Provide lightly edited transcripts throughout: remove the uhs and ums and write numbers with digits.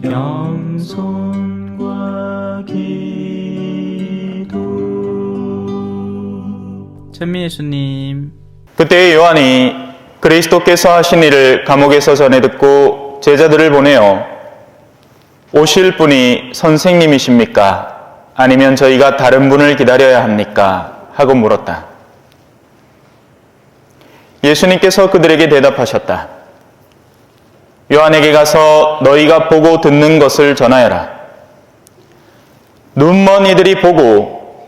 겸손과 기도. 찬미 예수님. 그때 요한이 그리스도께서 하신 일을 감옥에서 전해 듣고 제자들을 보내어 오실 분이 선생님이십니까? 아니면 저희가 다른 분을 기다려야 합니까? 하고 물었다. 예수님께서 그들에게 대답하셨다. 요한에게 가서 너희가 보고 듣는 것을 전하여라. 눈먼 이들이 보고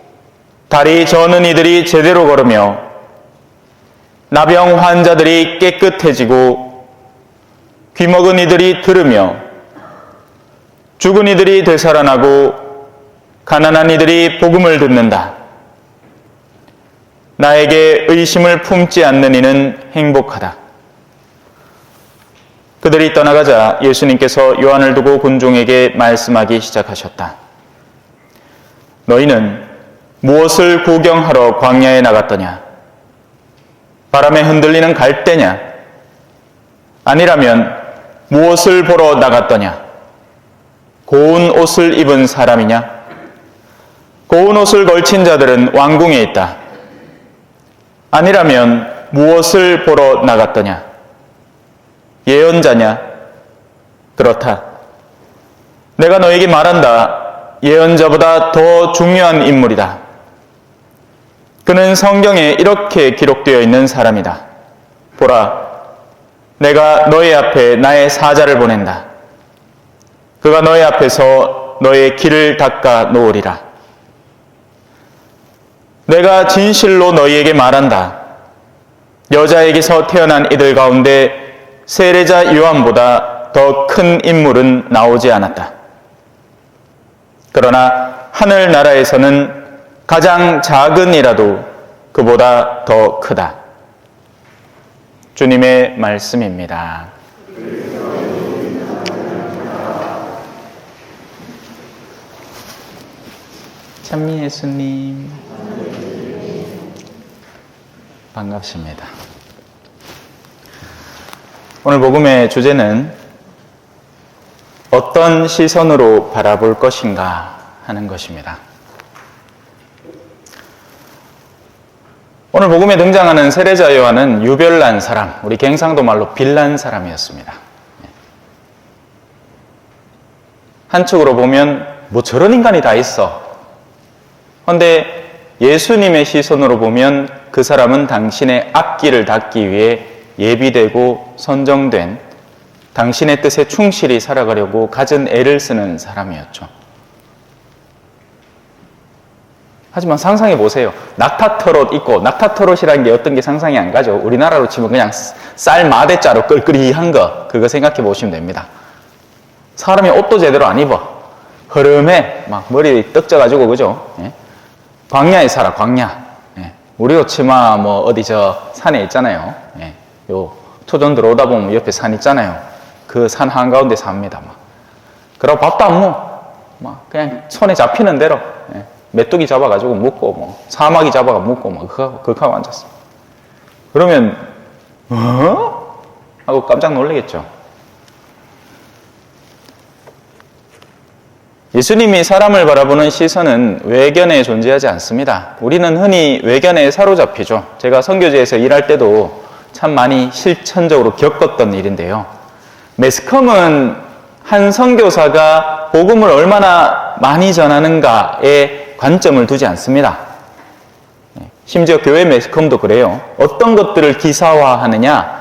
다리 저는 이들이 제대로 걸으며 나병 환자들이 깨끗해지고 귀먹은 이들이 들으며 죽은 이들이 되살아나고 가난한 이들이 복음을 듣는다. 나에게 의심을 품지 않는 이는 행복하다. 그들이 떠나가자 예수님께서 요한을 두고 군중에게 말씀하기 시작하셨다. 너희는 무엇을 구경하러 광야에 나갔더냐? 바람에 흔들리는 갈대냐? 아니라면 무엇을 보러 나갔더냐? 고운 옷을 입은 사람이냐? 고운 옷을 걸친 자들은 왕궁에 있다. 아니라면 무엇을 보러 나갔더냐? 예언자냐? 그렇다. 내가 너에게 말한다. 예언자보다 더 중요한 인물이다. 그는 성경에 이렇게 기록되어 있는 사람이다. 보라, 내가 너희 앞에 나의 사자를 보낸다. 그가 너희 앞에서 너의 길을 닦아 놓으리라. 내가 진실로 너희에게 말한다. 여자에게서 태어난 이들 가운데 세례자 요한보다 더 큰 인물은 나오지 않았다. 그러나 하늘나라에서는 가장 작은 이라도 그보다 더 크다. 주님의 말씀입니다. 찬미 예수님. 반갑습니다. 오늘 복음의 주제는 어떤 시선으로 바라볼 것인가 하는 것입니다. 오늘 복음에 등장하는 세례자 요한은 유별난 사람, 우리 갱상도 말로 빌난 사람이었습니다. 한쪽으로 보면 뭐 저런 인간이 다 있어. 그런데 예수님의 시선으로 보면 그 사람은 당신의 앞길을 닦기 위해 예비되고 선정된 당신의 뜻에 충실히 살아가려고 갖은 애를 쓰는 사람이었죠. 하지만 상상해 보세요. 낙타터롯 있고, 낙타터롯이라는 게 어떤 게 상상이 안 가죠. 우리나라로 치면 그냥 쌀 마대자루 끌끌이한 거, 그거 생각해 보시면 됩니다. 사람이 옷도 제대로 안 입어. 흐름해, 막 머리 떡져가지고, 그죠? 예? 광야에 살아, 광야. 예. 우리로 치마 뭐 어디 저 산에 있잖아요. 예. 요 토전 들어오다 보면 옆에 산 있잖아요. 그 산 한가운데 삽니다. 막. 그러고 밥도 안 먹어. 막 그냥 손에 잡히는 대로. 예. 메뚜기 잡아가지고 묶고, 뭐, 사마귀 잡아가 묶고, 뭐, 그거 하고 앉았어. 그러면, 하고 깜짝 놀라겠죠. 예수님이 사람을 바라보는 시선은 외견에 존재하지 않습니다. 우리는 흔히 외견에 사로잡히죠. 제가 선교지에서 일할 때도 참 많이 실천적으로 겪었던 일인데요. 매스컴은 한 선교사가 복음을 얼마나 많이 전하는가에 관점을 두지 않습니다. 심지어 교회 매스컴도 그래요. 어떤 것들을 기사화하느냐,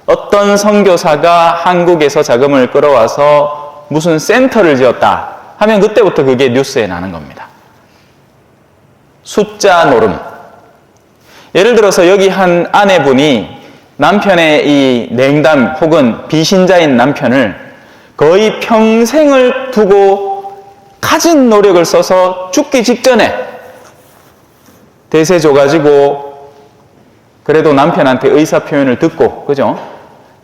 어떤 선교사가 한국에서 자금을 끌어와서 무슨 센터를 지었다 하면 그때부터 그게 뉴스에 나는 겁니다. 숫자 노름. 예를 들어서 여기 한 아내분이 남편의 이 냉담 혹은 비신자인 남편을 거의 평생을 두고 가진 노력을 써서 죽기 직전에 대세 줘가지고 그래도 남편한테 의사 표현을 듣고, 그죠?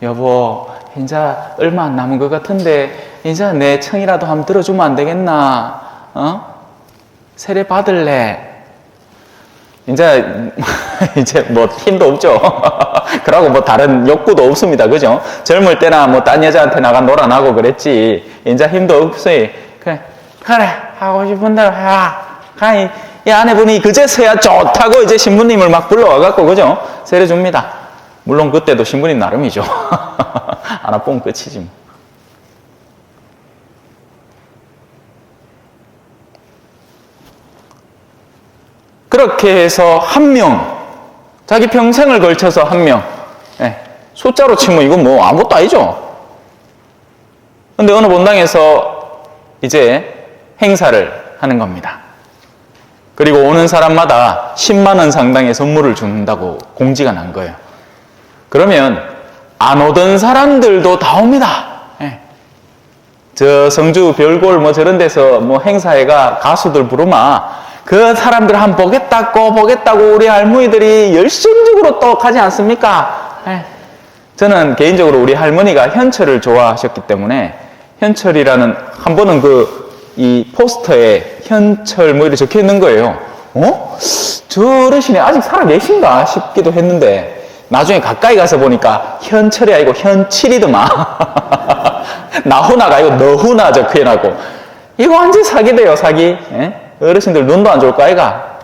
여보, 이제 얼마 안 남은 것 같은데 이제 내 청이라도 한번 들어주면 안 되겠나? 세례 받을래? 이제 뭐 힘도 없죠. 그러고 뭐 다른 욕구도 없습니다. 그죠? 젊을 때나 뭐 딴 여자한테 나가 놀아나고 그랬지. 인자 힘도 없어요. 그래 하고 싶은 대로 해라. 가이 이 아내분이 그제서야 좋다고 이제 신부님을 막 불러와갖고 그죠? 세례줍니다. 물론 그때도 신부님 나름이죠. 하나 뽕 끝이지 뭐. 그렇게 해서 한 명, 자기 평생을 걸쳐서 한 명, 숫자로 치면 이건 뭐 아무것도 아니죠. 근데 어느 본당에서 이제 행사를 하는 겁니다. 그리고 오는 사람마다 10만 원 상당의 선물을 준다고 공지가 난 거예요. 그러면 안 오던 사람들도 다 옵니다. 저 성주 별골 뭐 저런 데서 뭐 행사회가 가수들 부르마 그 사람들 한번 보겠다고 우리 할머니들이 열심적으로 또 가지 않습니까? 저는 개인적으로 우리 할머니가 현철을 좋아하셨기 때문에 현철이라는 한 번은 이 포스터에 현철 뭐 이렇게 적혀 있는 거예요. 저 어르신이 아직 살아 계신가 싶기도 했는데 나중에 가까이 가서 보니까 현철이 아니고 현칠이더만. 나훈아가 아니고 너훈아 적혀 있고 이거 완전 사기돼요, 사기. 어르신들 눈도 안 좋을 거 아이가.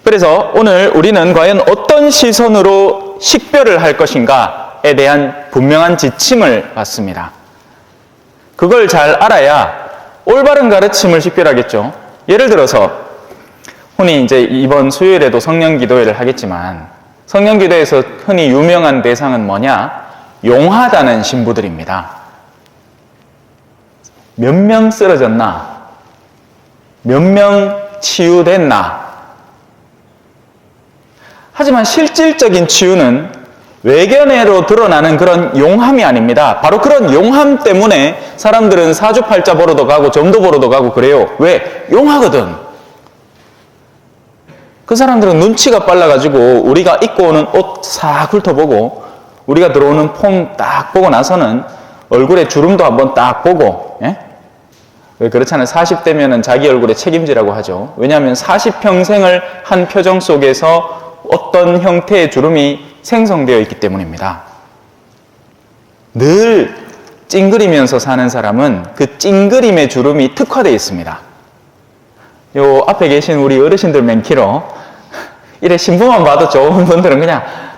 그래서 오늘 우리는 과연 어떤 시선으로 식별을 할 것인가에 대한 분명한 지침을 받습니다. 그걸 잘 알아야 올바른 가르침을 식별하겠죠. 예를 들어서 흔히 이제 이번 수요일에도 성령기도회를 하겠지만 성령기도회에서 흔히 유명한 대상은 뭐냐? 용하다는 신부들입니다. 몇 명 쓰러졌나? 몇 명 치유됐나? 하지만 실질적인 치유는 외견외로 드러나는 그런 용함이 아닙니다. 바로 그런 용함 때문에 사람들은 사주팔자 보러도 가고 점도 보러도 가고 그래요. 왜? 용하거든. 그 사람들은 눈치가 빨라가지고 우리가 입고 오는 옷 싹 훑어보고 우리가 들어오는 폼 딱 보고 나서는 얼굴에 주름도 한번 딱 보고, 왜 그렇잖아요. 40대면은 자기 얼굴에 책임지라고 하죠. 왜냐하면 40평생을 한 표정 속에서 어떤 형태의 주름이 생성되어 있기 때문입니다. 늘 찡그리면서 사는 사람은 그 찡그림의 주름이 특화되어 있습니다. 요 앞에 계신 우리 어르신들 맨키로 이래 신부만 봐도 좋은 분들은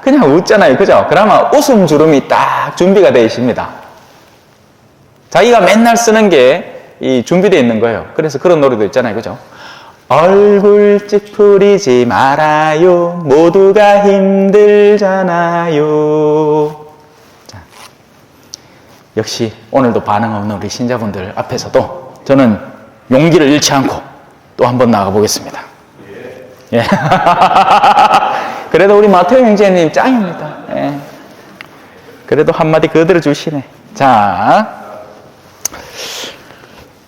그냥 웃잖아요. 그죠? 그러면 웃음 주름이 딱 준비가 되어 있습니다. 자기가 맨날 쓰는 게 이 준비되어 있는 거예요. 그래서 그런 노래도 있잖아요. 그죠? 얼굴 찌푸리지 말아요. 모두가 힘들잖아요. 자, 역시 오늘도 반응 없는 우리 신자분들 앞에서도 저는 용기를 잃지 않고 또 한번 나가보겠습니다. 예. 그래도 우리 마태오 형제님 짱입니다. 예. 그래도 한마디 거들어 주시네. 자,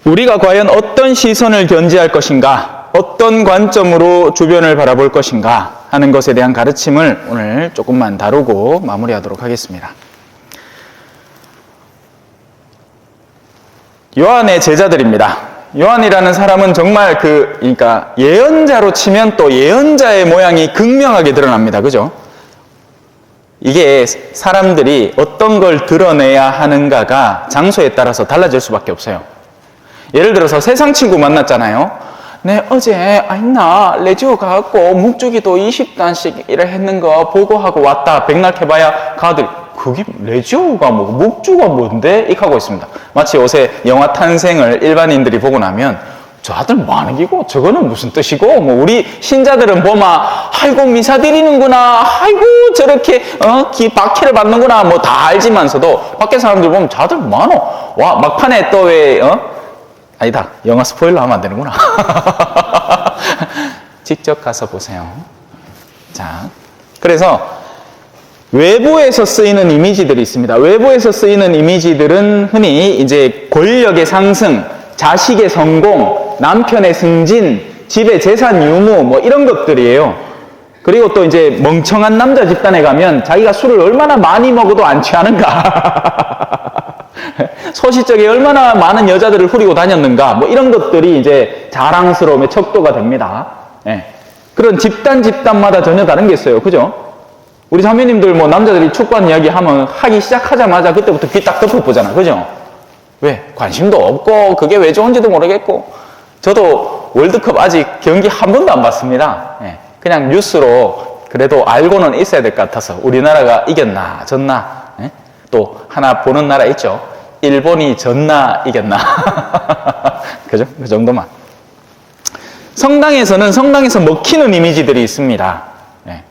우리가 과연 어떤 시선을 견지할 것인가, 어떤 관점으로 주변을 바라볼 것인가 하는 것에 대한 가르침을 오늘 조금만 다루고 마무리하도록 하겠습니다. 요한의 제자들입니다. 요한이라는 사람은 정말 그러니까 예언자로 치면 또 예언자의 모양이 극명하게 드러납니다. 그죠? 이게 사람들이 어떤 걸 드러내야 하는가가 장소에 따라서 달라질 수밖에 없어요. 예를 들어서 세상 친구 만났잖아요. 네, 어제 레지오 가갖고 묵주기도 20단씩 이래 했는 거 보고하고 왔다. 백날 해봐야 가들 그게 레지오가 뭐고 묵주가 뭔데? 이렇게 하고 있습니다. 마치 요새 영화 탄생을 일반인들이 보고 나면 저 아들 뭐 하는 기고 저거는 무슨 뜻이고 뭐 우리 신자들은 보마 아이고 미사 드리는구나 아이고 저렇게 박해를 받는구나 뭐 다 알지만서도 밖에 사람들 보면 저들 뭐하노 와 막판에 또 왜 아니다. 영화 스포일러 하면 안 되는구나. 직접 가서 보세요. 자, 그래서 외부에서 쓰이는 이미지들이 있습니다. 외부에서 쓰이는 이미지들은 흔히 이제 권력의 상승, 자식의 성공, 남편의 승진, 집의 재산 유무 뭐 이런 것들이에요. 그리고 또 이제 멍청한 남자 집단에 가면 자기가 술을 얼마나 많이 먹어도 안 취하는가. 소시적에 얼마나 많은 여자들을 후리고 다녔는가 뭐 이런 것들이 이제 자랑스러움의 척도가 됩니다. 그런 집단마다 전혀 다른 게 있어요. 그죠? 우리 자매님들 뭐 남자들이 축구하는 이야기 하면 하기 시작하자마자 그때부터 귀 딱 덮어보잖아. 그죠? 왜? 관심도 없고 그게 왜 좋은지도 모르겠고. 저도 월드컵 아직 경기 한 번도 안 봤습니다. 예, 그냥 뉴스로 그래도 알고는 있어야 될 것 같아서 우리나라가 이겼나 졌나. 예? 또 하나 보는 나라 있죠. 일본이 졌나 이겼나. 그죠? 그 정도만. 성당에서는 성당에서 먹히는 이미지들이 있습니다. 예.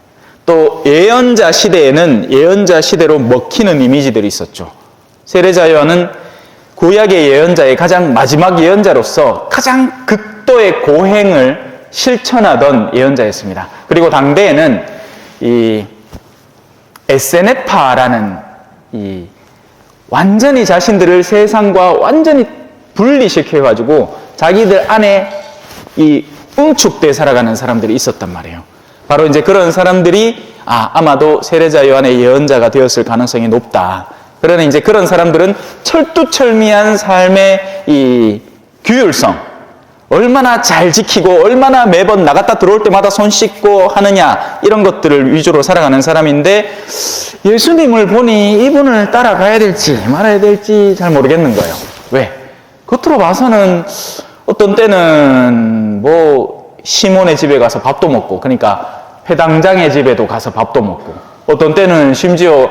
또 예언자 시대에는 예언자 시대로 먹히는 이미지들이 있었죠. 세례자 요한은 구약의 예언자의 가장 마지막 예언자로서 가장 극도의 고행을 실천하던 예언자였습니다. 그리고 당대에는 이 에세네파라는 이 완전히 자신들을 세상과 완전히 분리시켜가지고 자기들 안에 이 응축돼 살아가는 사람들이 있었단 말이에요. 바로 이제 그런 사람들이 아마도 세례자 요한의 예언자가 되었을 가능성이 높다. 그러나 이제 그런 사람들은 철두철미한 삶의 이 규율성, 얼마나 잘 지키고 얼마나 매번 나갔다 들어올 때마다 손 씻고 하느냐 이런 것들을 위주로 살아가는 사람인데 예수님을 보니 이분을 따라가야 될지 말아야 될지 잘 모르겠는 거예요. 왜? 겉으로 봐서는 어떤 때는 뭐 시몬의 집에 가서 밥도 먹고, 그러니까 회당장의 집에도 가서 밥도 먹고, 어떤 때는 심지어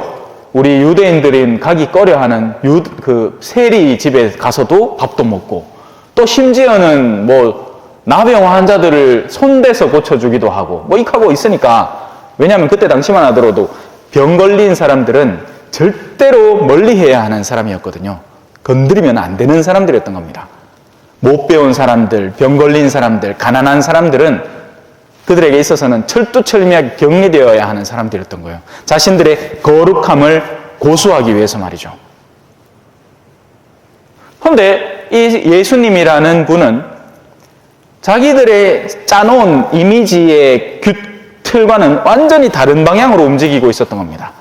우리 유대인들인 가기 꺼려하는 그 세리 집에 가서도 밥도 먹고, 또 심지어는 뭐 나병 환자들을 손대서 고쳐주기도 하고 뭐 이하고 있으니까. 왜냐하면 그때 당시만 하더라도 병 걸린 사람들은 절대로 멀리해야 하는 사람이었거든요. 건드리면 안 되는 사람들이었던 겁니다. 못 배운 사람들, 병 걸린 사람들, 가난한 사람들은 그들에게 있어서는 철두철미하게 격리되어야 하는 사람들이었던 거예요. 자신들의 거룩함을 고수하기 위해서 말이죠. 그런데 이 예수님이라는 분은 자기들의 짜놓은 이미지의 틀과는 완전히 다른 방향으로 움직이고 있었던 겁니다.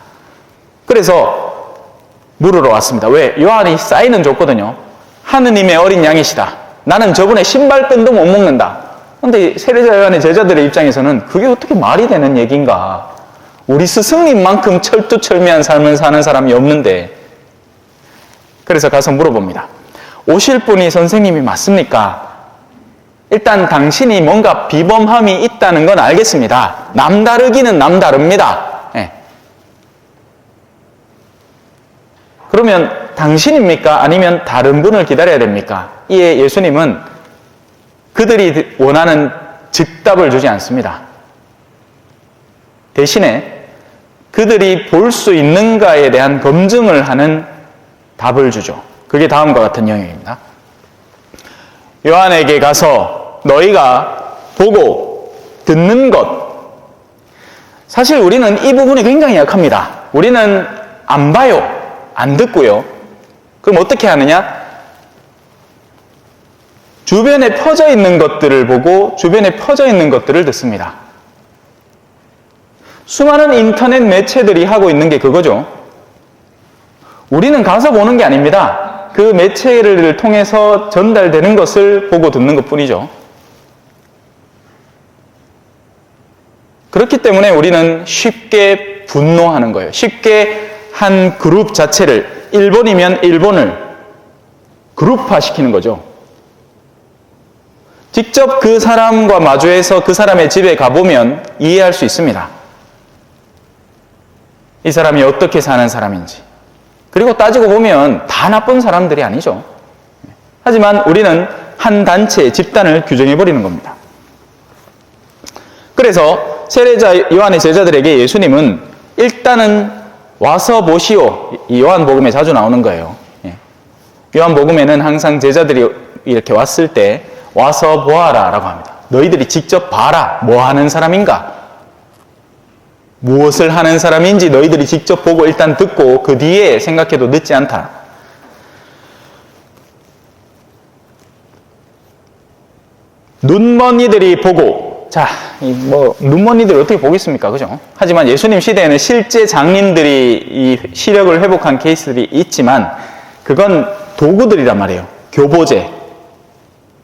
그래서 물으러 왔습니다. 왜? 요한이 사인은 줬거든요. 하느님의 어린 양이시다. 나는 저분의 신발끈도 못 먹는다. 그런데 세례자 요한의 제자들의 입장에서는 그게 어떻게 말이 되는 얘기인가. 우리 스승님만큼 철두철미한 삶을 사는 사람이 없는데. 그래서 가서 물어봅니다. 오실 분이 선생님이 맞습니까? 일단 당신이 뭔가 비범함이 있다는 건 알겠습니다. 남다르기는 남다릅니다. 예. 그러면 당신입니까? 아니면 다른 분을 기다려야 됩니까? 이에 예수님은 그들이 원하는 즉답을 주지 않습니다. 대신에 그들이 볼 수 있는가에 대한 검증을 하는 답을 주죠. 그게 다음과 같은 영역입니다. 요한에게 가서 너희가 보고 듣는 것. 사실 우리는 이 부분이 굉장히 약합니다. 우리는 안 봐요. 안 듣고요. 그럼 어떻게 하느냐? 주변에 퍼져 있는 것들을 보고 주변에 퍼져 있는 것들을 듣습니다. 수많은 인터넷 매체들이 하고 있는 게 그거죠. 우리는 가서 보는 게 아닙니다. 그 매체를 통해서 전달되는 것을 보고 듣는 것뿐이죠. 그렇기 때문에 우리는 쉽게 분노하는 거예요. 쉽게 한 그룹 자체를, 일본이면 일본을 그룹화시키는 거죠. 직접 그 사람과 마주해서 그 사람의 집에 가보면 이해할 수 있습니다. 이 사람이 어떻게 사는 사람인지. 그리고 따지고 보면 다 나쁜 사람들이 아니죠. 하지만 우리는 한 단체, 집단을 규정해버리는 겁니다. 그래서 세례자 요한의 제자들에게 예수님은 일단은 와서 보시오. 이 요한복음에 자주 나오는 거예요. 요한복음에는 항상 제자들이 이렇게 왔을 때 와서 보아라 라고 합니다. 너희들이 직접 봐라. 뭐 하는 사람인가? 무엇을 하는 사람인지 너희들이 직접 보고 일단 듣고 그 뒤에 생각해도 늦지 않다. 눈먼 이들이 보고, 자, 눈먼 이들이 어떻게 보겠습니까? 그죠? 하지만 예수님 시대에는 실제 장님들이 이 시력을 회복한 케이스들이 있지만 그건 도구들이란 말이에요. 교보제.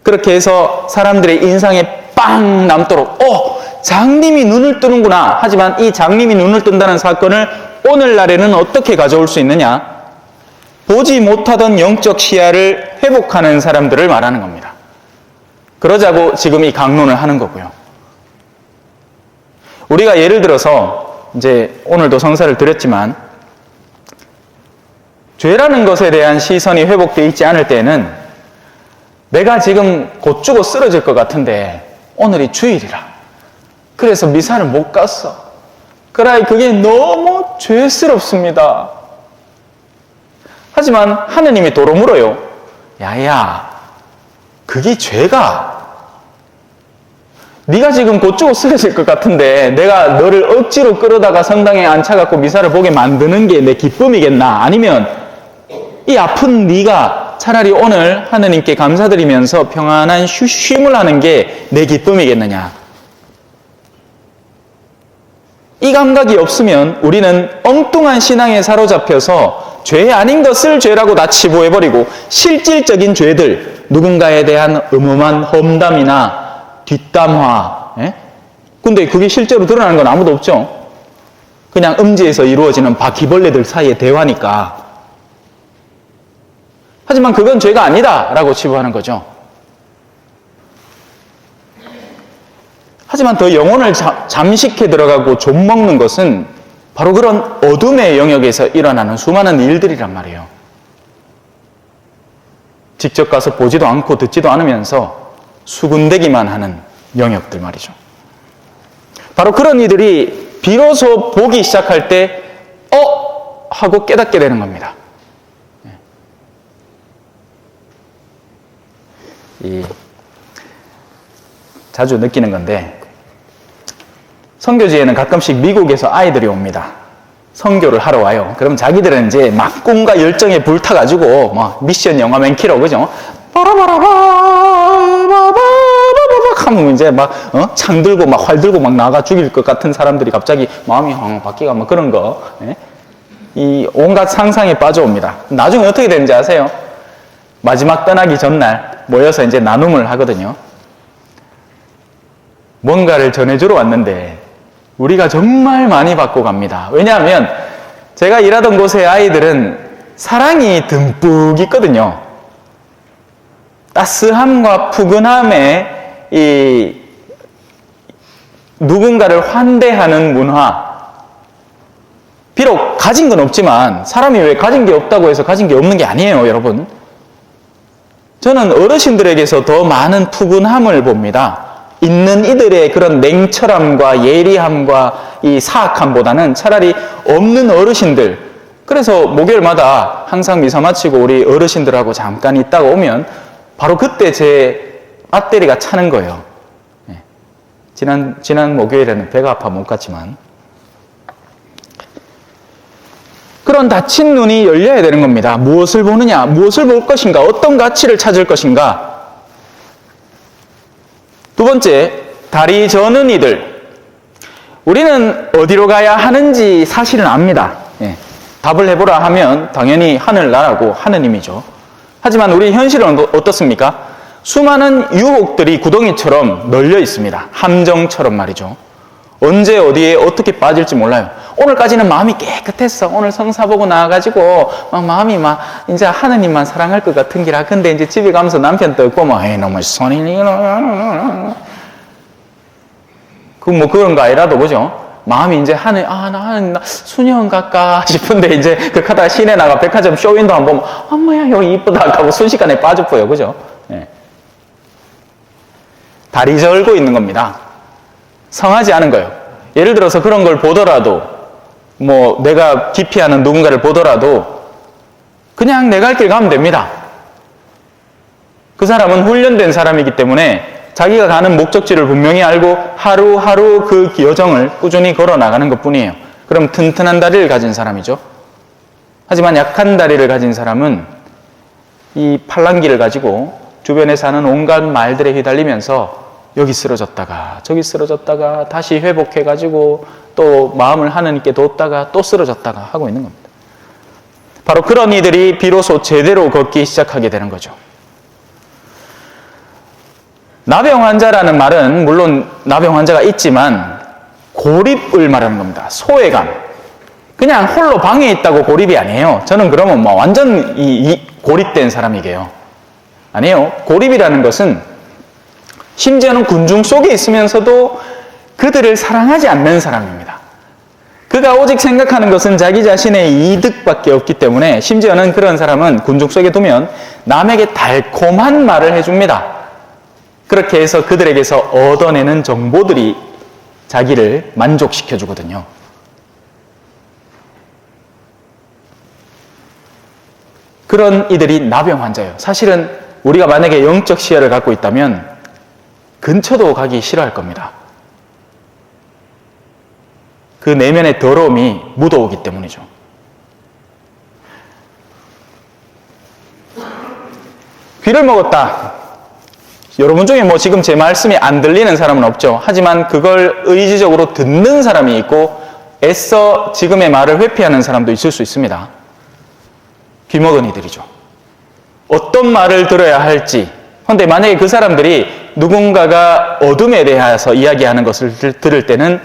그렇게 해서 사람들의 인상에 빵 남도록, 장님이 눈을 뜨는구나. 하지만 이 장님이 눈을 뜬다는 사건을 오늘날에는 어떻게 가져올 수 있느냐? 보지 못하던 영적 시야를 회복하는 사람들을 말하는 겁니다. 그러자고 지금 이 강론을 하는 거고요. 우리가 예를 들어서 이제 오늘도 성사를 드렸지만 죄라는 것에 대한 시선이 회복되어 있지 않을 때에는 내가 지금 곧 죽어 쓰러질 것 같은데 오늘이 주일이라. 그래서 미사를 못 갔어. 그래, 그게 너무 죄스럽습니다. 하지만 하느님이 도로 물어요. 야야, 그게 죄가? 네가 지금 곧 죽어 쓰러질 것 같은데 내가 너를 억지로 끌어다가 성당에 앉혀갖고 미사를 보게 만드는 게 내 기쁨이겠나? 아니면 이 아픈 네가 차라리 오늘 하느님께 감사드리면서 평안한 쉼을 하는 게 내 기쁨이겠느냐? 이 감각이 없으면 우리는 엉뚱한 신앙에 사로잡혀서 죄 아닌 것을 죄라고 다 치부해버리고 실질적인 죄들, 누군가에 대한 음험한 험담이나 뒷담화, 근데 그게 실제로 드러나는 건 아무도 없죠. 그냥 음지에서 이루어지는 바퀴벌레들 사이의 대화니까. 하지만 그건 죄가 아니다 라고 치부하는 거죠. 하지만 더 영혼을 잠식해 들어가고 좀먹는 것은 바로 그런 어둠의 영역에서 일어나는 수많은 일들이란 말이에요. 직접 가서 보지도 않고 듣지도 않으면서 수군대기만 하는 영역들 말이죠. 바로 그런 이들이 비로소 보기 시작할 때 하고 깨닫게 되는 겁니다. 자주 느끼는 건데 선교지에는 가끔씩 미국에서 아이들이 옵니다. 선교를 하러 와요. 그럼 자기들은 이제 막 꿈과 열정에 불타가지고 막 미션 영화맨 키로 그죠? 바라바라바바바바바바 하면 이제 막 창 들고 막 활 들고 막 나가 죽일 것 같은 사람들이 갑자기 마음이 바뀌가 막 그런 거, 이 온갖 상상에 빠져옵니다. 나중에 어떻게 되는지 아세요? 마지막 떠나기 전날 모여서 이제 나눔을 하거든요. 뭔가를 전해주러 왔는데 우리가 정말 많이 받고 갑니다. 왜냐하면 제가 일하던 곳의 아이들은 사랑이 듬뿍 있거든요. 따스함과 푸근함에 이 누군가를 환대하는 문화. 비록 가진 건 없지만 사람이 왜 가진 게 없다고 해서 가진 게 없는 게 아니에요, 여러분. 저는 어르신들에게서 더 많은 푸근함을 봅니다. 있는 이들의 그런 냉철함과 예리함과 이 사악함보다는 차라리 없는 어르신들. 그래서 목요일마다 항상 미사 마치고 우리 어르신들하고 잠깐 있다가 오면 바로 그때 제 앞대리가 차는 거예요. 지난 목요일에는 배가 아파 못 갔지만. 그런 닫힌 눈이 열려야 되는 겁니다. 무엇을 보느냐? 무엇을 볼 것인가? 어떤 가치를 찾을 것인가? 두 번째, 다리 저는 이들. 우리는 어디로 가야 하는지 사실은 압니다. 답을 해보라 하면 당연히 하늘나라고 하느님이죠. 하지만 우리 현실은 어떻습니까? 수많은 유혹들이 구덩이처럼 널려 있습니다. 함정처럼 말이죠. 언제 어디에 어떻게 빠질지 몰라요. 오늘까지는 마음이 깨끗했어. 오늘 성사 보고 나와가지고 마음이 이제 하느님만 사랑할 것 같은 기라. 근데 이제 집에 가면서 남편 떡고 너무 손이 그런 거 아니라도 그죠? 마음이 이제 나 수녀원 갈까 싶은데 이제 하다가 시내 나가 백화점 쇼윈도 한번 보면 엄마야 여기 이쁘다 하고 순식간에 빠져보여. 그죠? 다리 절고 있는 겁니다. 성하지 않은 거예요. 예를 들어서 그런 걸 보더라도 내가 기피하는 누군가를 보더라도 그냥 내 갈 길 가면 됩니다. 그 사람은 훈련된 사람이기 때문에 자기가 가는 목적지를 분명히 알고 하루하루 그 여정을 꾸준히 걸어 나가는 것뿐이에요. 그럼 튼튼한 다리를 가진 사람이죠. 하지만 약한 다리를 가진 사람은 이 팔랑귀를 가지고 주변에 사는 온갖 말들에 휘달리면서 여기 쓰러졌다가 저기 쓰러졌다가 다시 회복해가지고 또 마음을 하느님께 뒀다가 또 쓰러졌다가 하고 있는 겁니다. 바로 그런 이들이 비로소 제대로 걷기 시작하게 되는 거죠. 나병 환자라는 말은 물론 나병 환자가 있지만 고립을 말하는 겁니다. 소외감. 그냥 홀로 방에 있다고 고립이 아니에요. 저는 그러면 뭐 완전 고립된 사람이게요. 아니에요. 고립이라는 것은 심지어는 군중 속에 있으면서도 그들을 사랑하지 않는 사람입니다. 그가 오직 생각하는 것은 자기 자신의 이득밖에 없기 때문에 심지어는 그런 사람은 군중 속에 두면 남에게 달콤한 말을 해줍니다. 그렇게 해서 그들에게서 얻어내는 정보들이 자기를 만족시켜 주거든요. 그런 이들이 나병 환자예요. 사실은 우리가 만약에 영적 시야를 갖고 있다면 근처도 가기 싫어할 겁니다. 그 내면의 더러움이 묻어오기 때문이죠. 귀를 먹었다. 여러분 중에 뭐 지금 제 말씀이 안 들리는 사람은 없죠. 하지만 그걸 의지적으로 듣는 사람이 있고 애써 지금의 말을 회피하는 사람도 있을 수 있습니다. 귀 먹은 이들이죠. 어떤 말을 들어야 할지. 그런데 만약에 그 사람들이 누군가가 어둠에 대해서 이야기하는 것을 들을 때는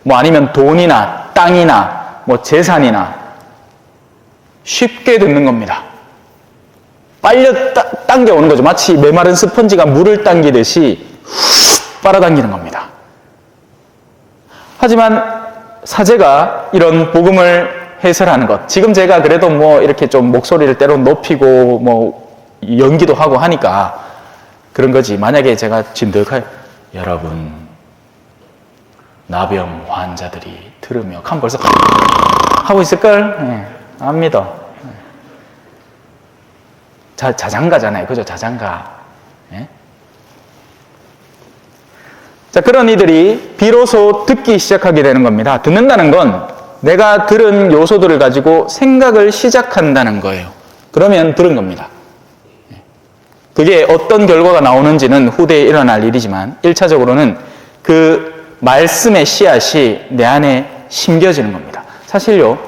뭐 아니면 돈이나 땅이나 뭐 재산이나 쉽게 듣는 겁니다. 빨려 당겨오는 거죠. 마치 메마른 스펀지가 물을 당기듯이 훅 빨아당기는 겁니다. 하지만 사제가 이런 복음을 해설하는 것, 지금 제가 그래도 뭐 이렇게 좀 목소리를 때론 높이고 뭐 연기도 하고 하니까 그런 거지. 만약에 제가 진득하게 여러분 나병 환자들이 들으며 하면 벌써 하고 있을걸? 네, 안 믿어. 자장가잖아요. 그죠? 자장가. 네? 자, 그런 이들이 비로소 듣기 시작하게 되는 겁니다. 듣는다는 건 내가 들은 요소들을 가지고 생각을 시작한다는 거예요. 그러면 들은 겁니다. 그게 어떤 결과가 나오는지는 후대에 일어날 일이지만 1차적으로는 그 말씀의 씨앗이 내 안에 심겨지는 겁니다. 사실요,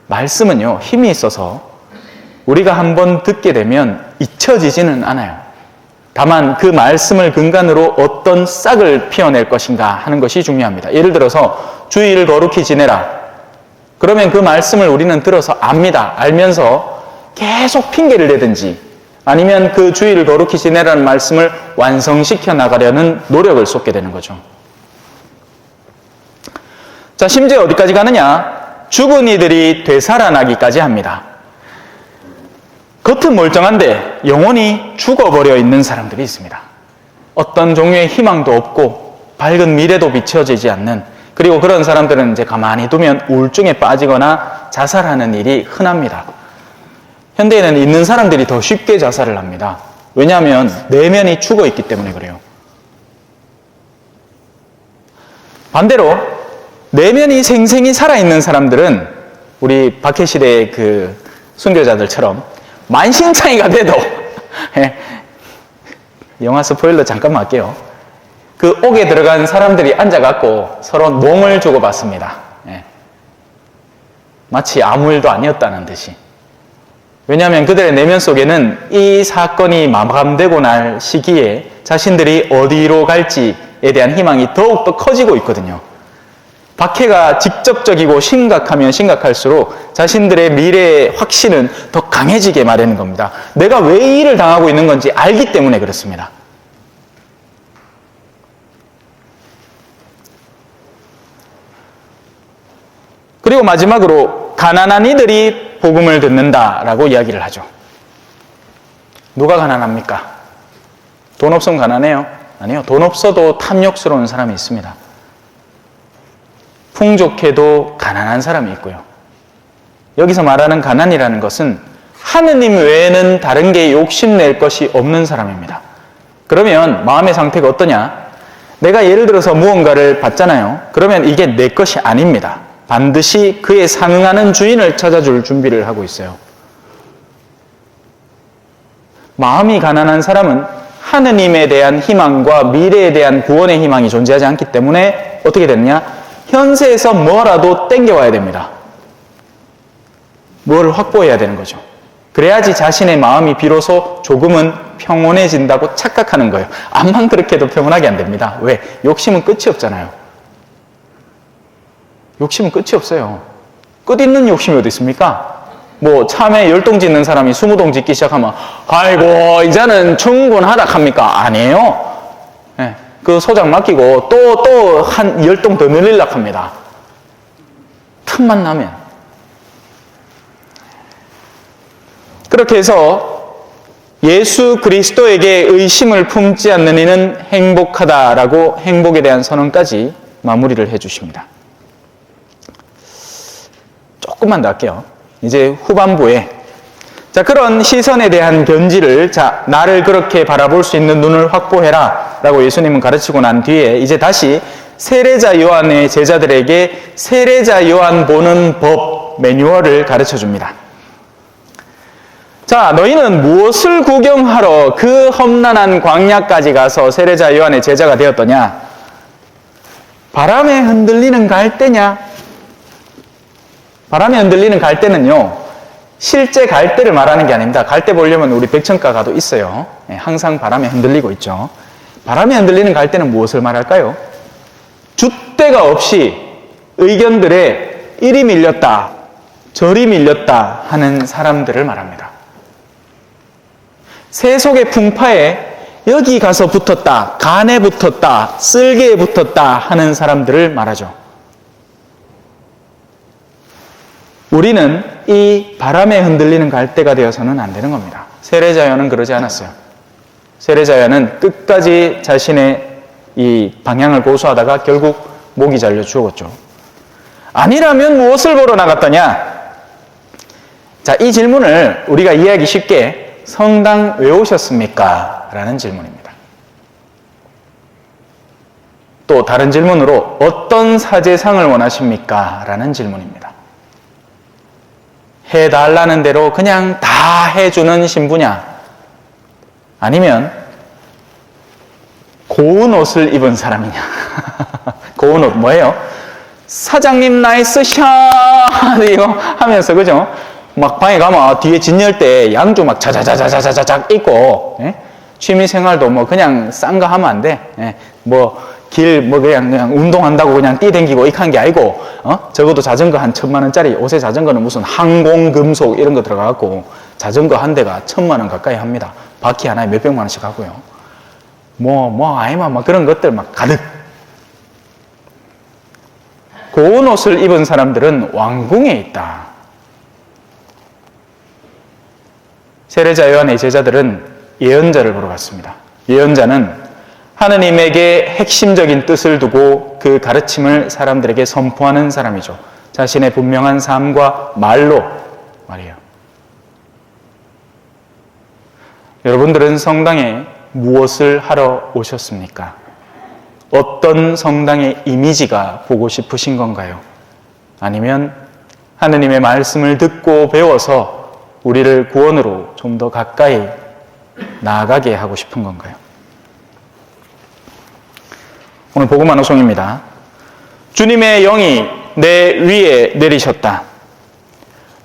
말씀은요, 힘이 있어서 우리가 한번 듣게 되면 잊혀지지는 않아요. 다만 그 말씀을 근간으로 어떤 싹을 피워낼 것인가 하는 것이 중요합니다. 예를 들어서 주의를 거룩히 지내라. 그러면 그 말씀을 우리는 들어서 압니다. 알면서 계속 핑계를 대든지 아니면 그 주의를 거룩히 지내라는 말씀을 완성시켜 나가려는 노력을 쏟게 되는 거죠. 자, 심지어 어디까지 가느냐? 죽은 이들이 되살아나기까지 합니다. 겉은 멀쩡한데 영혼이 죽어버려 있는 사람들이 있습니다. 어떤 종류의 희망도 없고 밝은 미래도 비춰지지 않는, 그리고 그런 사람들은 이제 가만히 두면 우울증에 빠지거나 자살하는 일이 흔합니다. 현대에는 있는 사람들이 더 쉽게 자살을 합니다. 왜냐하면 내면이 죽어 있기 때문에 그래요. 반대로 내면이 생생히 살아있는 사람들은 우리 박해실의 그 순교자들처럼 만신창이가 돼도 영화 스포일러 잠깐만 할게요. 그 옥에 들어간 사람들이 앉아갖고 서로 농을 주고받습니다. 마치 아무 일도 아니었다는 듯이. 왜냐하면 그들의 내면 속에는 이 사건이 마감되고 날 시기에 자신들이 어디로 갈지에 대한 희망이 더욱더 커지고 있거든요. 박해가 직접적이고 심각하면 심각할수록 자신들의 미래의 확신은 더 강해지게 마련인 겁니다. 내가 왜 이 일을 당하고 있는 건지 알기 때문에 그렇습니다. 그리고 마지막으로 가난한 이들이 복음을 듣는다라고 이야기를 하죠. 누가 가난합니까? 돈 없으면 가난해요? 아니요. 돈 없어도 탐욕스러운 사람이 있습니다. 풍족해도 가난한 사람이 있고요. 여기서 말하는 가난이라는 것은 하느님 외에는 다른 게 욕심낼 것이 없는 사람입니다. 그러면 마음의 상태가 어떠냐? 내가 예를 들어서 무언가를 받잖아요. 그러면 이게 내 것이 아닙니다. 반드시 그에 상응하는 주인을 찾아줄 준비를 하고 있어요. 마음이 가난한 사람은 하느님에 대한 희망과 미래에 대한 구원의 희망이 존재하지 않기 때문에 어떻게 되느냐? 현세에서 뭐라도 땡겨와야 됩니다. 뭘 확보해야 되는 거죠. 그래야지 자신의 마음이 비로소 조금은 평온해진다고 착각하는 거예요. 암만 그렇게 해도 평온하게 안 됩니다. 왜? 욕심은 끝이 없잖아요. 욕심은 끝이 없어요. 끝 있는 욕심이 어디 있습니까? 뭐 참에 10동 짓는 사람이 20동 짓기 시작하면 아이고 이제는 충분하다 합니까? 아니에요. 네, 그 소장 맡기고 또 한 10동 더 늘리려고 합니다. 틈만 나면. 그렇게 해서 예수 그리스도에게 의심을 품지 않는 이는 행복하다라고 행복에 대한 선언까지 마무리를 해주십니다. 조금만 더 할게요. 이제 후반부에 자 그런 시선에 대한 견지를 자 나를 그렇게 바라볼 수 있는 눈을 확보해라 라고 예수님은 가르치고 난 뒤에 이제 다시 세례자 요한의 제자들에게 세례자 요한 보는 법 매뉴얼을 가르쳐 줍니다. 자 너희는 무엇을 구경하러 그 험난한 광야까지 가서 세례자 요한의 제자가 되었더냐? 바람에 흔들리는 갈대냐? 바람에 흔들리는 갈대는요, 실제 갈대를 말하는 게 아닙니다. 갈대 보려면 우리 백천가 가도 있어요. 항상 바람에 흔들리고 있죠. 바람에 흔들리는 갈대는 무엇을 말할까요? 줏대가 없이 의견들에 이리 밀렸다, 저리 밀렸다 하는 사람들을 말합니다. 세속의 풍파에 여기 가서 붙었다, 간에 붙었다, 쓸개에 붙었다 하는 사람들을 말하죠. 우리는 이 바람에 흔들리는 갈대가 되어서는 안 되는 겁니다. 세례자 요한은 그러지 않았어요. 세례자 요한은 끝까지 자신의 이 방향을 고수하다가 결국 목이 잘려 죽었죠. 아니라면 무엇을 보러 나갔더냐? 자, 이 질문을 우리가 이해하기 쉽게 성당 왜 오셨습니까? 라는 질문입니다. 또 다른 질문으로 어떤 사제상을 원하십니까? 라는 질문입니다. 해달라는 대로 그냥 다 해주는 신부냐? 아니면 고운 옷을 입은 사람이냐? 고운 옷 뭐예요? 사장님 나이스 샷! 이거 하면서 그죠? 막 방에 가면 뒤에 진열 때 양주 막 자자자자자자작 입고 취미생활도 뭐 그냥 싼 거 하면 안 돼. 뭐 그냥 운동한다고 그냥 뛰댕기고 이렇게 게 아니고, 적어도 자전거 한 1,000만 원짜리, 요새 자전거는 무슨 항공금속 이런 거 들어가갖고, 자전거 한 대가 1,000만 원 가까이 합니다. 바퀴 하나에 몇백만 원씩 하고요. 아니면 막 그런 것들 막 가득. 고운 옷을 입은 사람들은 왕궁에 있다. 세례자 요한의 제자들은 예언자를 보러 갔습니다. 예언자는 하느님에게 핵심적인 뜻을 두고 그 가르침을 사람들에게 선포하는 사람이죠. 자신의 분명한 삶과 말로 말이에요. 여러분들은 성당에 무엇을 하러 오셨습니까? 어떤 성당의 이미지가 보고 싶으신 건가요? 아니면 하느님의 말씀을 듣고 배워서 우리를 구원으로 좀 더 가까이 나아가게 하고 싶은 건가요? 오늘 복음 환호송입니다. 주님의 영이 내 위에 내리셨다.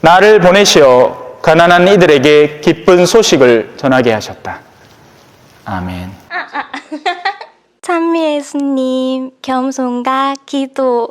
나를 보내시어 가난한 이들에게 기쁜 소식을 전하게 하셨다. 아멘. 찬미 예수님, 겸손과 기도.